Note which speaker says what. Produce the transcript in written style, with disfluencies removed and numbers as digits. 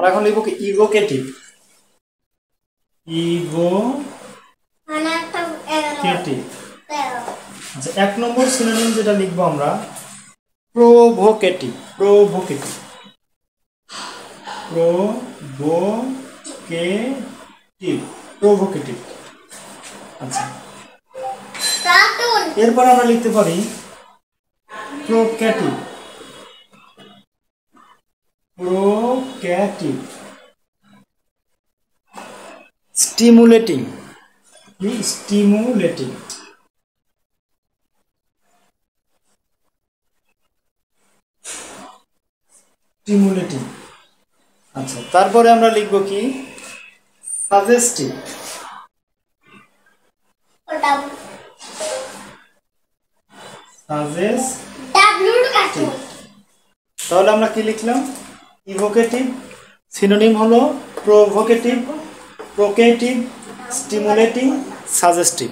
Speaker 1: আমরা এখন লিখব কি ইভোকেটিভ। ইভোকেটিভ। আচ্ছা, 1 নম্বর সিনোনিম যেটা লিখবো আমরা প্রোভোকেটিভ। Provocative, provocative, provocative. আচ্ছা, এরপর আমরা লিখতে পারি প্রোক্যাটিভ। প্রোক্যাটিভ। স্টিমুলেটিং। স্টিমুলেটিং। স্টিমুলেটিং। আচ্ছা, তারপরে আমরা লিখব কি সাজেস্টিভ। সাজেস্টিভ। তাহলে আমরা কি লিখলাম? ইভোকেটিভ, সিনোনিম হলো প্রোভোকেটিভ, প্রোক্যাটিভ, স্টিমুলেটিং, সাজেস্টিভ।